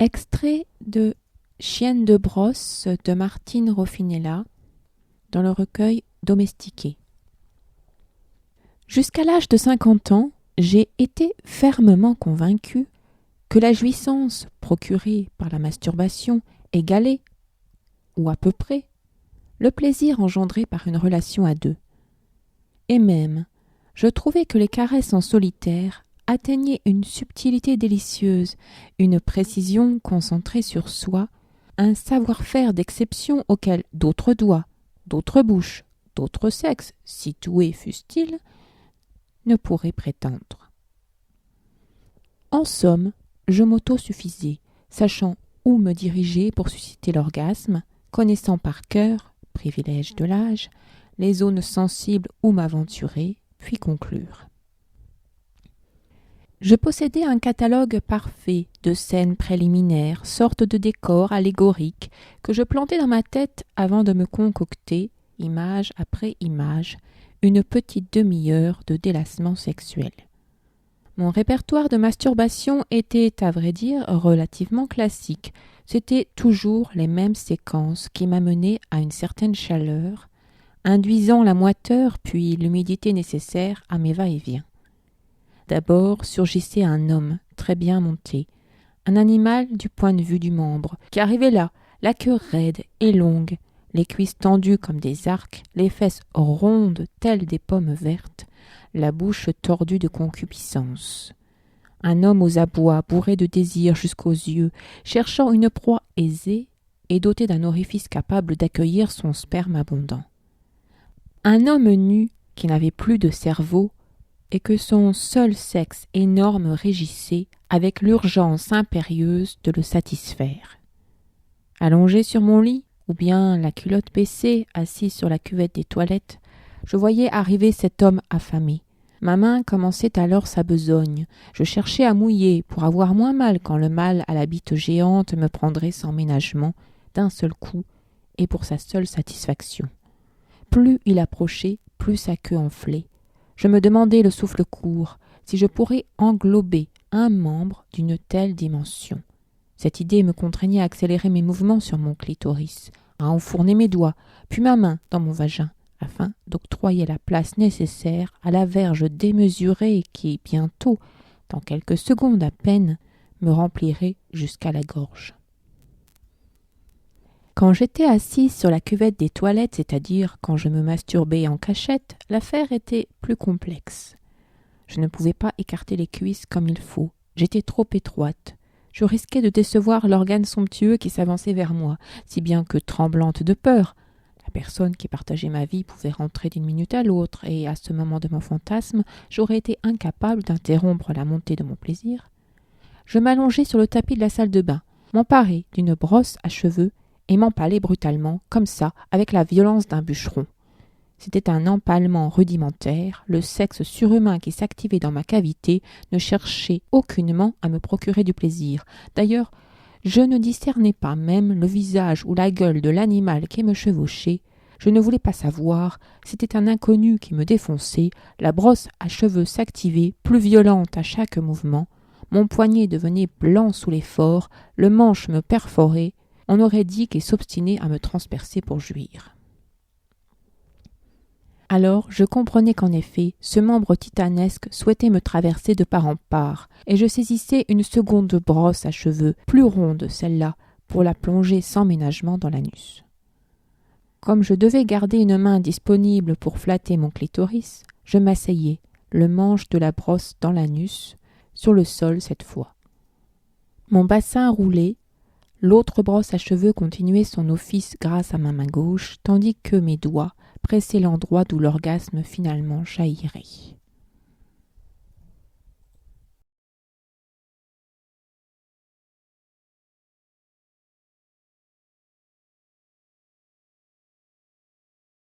Extrait de Chienne de brosse de Martine Roffinella dans le recueil Domestiquée. Jusqu'à l'âge de 50 ans, j'ai été fermement convaincu que la jouissance procurée par la masturbation égalait, ou à peu près, le plaisir engendré par une relation à deux. Et même, je trouvais que les caresses en solitaire atteignaient une subtilité délicieuse, une précision concentrée sur soi, un savoir-faire d'exception auquel d'autres doigts, d'autres bouches, d'autres sexes, si doués fussent-ils, ne pourraient prétendre. En somme, je m'autosuffisais, sachant où me diriger pour susciter l'orgasme, connaissant par cœur, privilège de l'âge, les zones sensibles où m'aventurer, puis conclure. Je possédais un catalogue parfait de scènes préliminaires, sorte de décors allégoriques que je plantais dans ma tête avant de me concocter, image après image, une petite demi-heure de délassement sexuel. Mon répertoire de masturbation était, à vrai dire, relativement classique. C'était toujours les mêmes séquences qui m'amenaient à une certaine chaleur, induisant la moiteur puis l'humidité nécessaire à mes va-et-vient. D'abord surgissait un homme très bien monté, un animal du point de vue du membre, qui arrivait là, la queue raide et longue, les cuisses tendues comme des arcs, les fesses rondes telles des pommes vertes, la bouche tordue de concupiscence. Un homme aux abois, bourré de désir jusqu'aux yeux, cherchant une proie aisée et doté d'un orifice capable d'accueillir son sperme abondant. Un homme nu qui n'avait plus de cerveau et que son seul sexe énorme régissait avec l'urgence impérieuse de le satisfaire. Allongé sur mon lit, ou bien la culotte baissée, assis sur la cuvette des toilettes, je voyais arriver cet homme affamé. Ma main commençait alors sa besogne. Je cherchais à mouiller pour avoir moins mal quand le mâle à la bite géante me prendrait sans ménagement, d'un seul coup, et pour sa seule satisfaction. Plus il approchait, plus sa queue enflait. Je me demandais le souffle court, si je pourrais englober un membre d'une telle dimension. Cette idée me contraignait à accélérer mes mouvements sur mon clitoris, à enfourner mes doigts, puis ma main dans mon vagin, afin d'octroyer la place nécessaire à la verge démesurée qui, bientôt, dans quelques secondes à peine, me remplirait jusqu'à la gorge. Quand j'étais assise sur la cuvette des toilettes, c'est-à-dire quand je me masturbais en cachette, l'affaire était plus complexe. Je ne pouvais pas écarter les cuisses comme il faut. J'étais trop étroite. Je risquais de décevoir l'organe somptueux qui s'avançait vers moi, si bien que, tremblante de peur, la personne qui partageait ma vie pouvait rentrer d'une minute à l'autre, et à ce moment de mon fantasme, j'aurais été incapable d'interrompre la montée de mon plaisir. Je m'allongeai sur le tapis de la salle de bain, m'emparai d'une brosse à cheveux et m'empalai brutalement, comme ça, avec la violence d'un bûcheron. C'était un empalement rudimentaire, le sexe surhumain qui s'activait dans ma cavité ne cherchait aucunement à me procurer du plaisir. D'ailleurs, je ne discernais pas même le visage ou la gueule de l'animal qui me chevauchait. Je ne voulais pas savoir, c'était un inconnu qui me défonçait, la brosse à cheveux s'activait, plus violente à chaque mouvement, mon poignet devenait blanc sous l'effort, le manche me perforait, on aurait dit qu'il s'obstinait à me transpercer pour jouir. Alors je comprenais qu'en effet, ce membre titanesque souhaitait me traverser de part en part, et je saisissais une seconde brosse à cheveux, plus ronde celle-là, pour la plonger sans ménagement dans l'anus. Comme je devais garder une main disponible pour flatter mon clitoris, je m'asseyais, le manche de la brosse dans l'anus, sur le sol cette fois. Mon bassin roulait, l'autre brosse à cheveux continuait son office grâce à ma main gauche, tandis que mes doigts pressaient l'endroit d'où l'orgasme finalement jaillirait.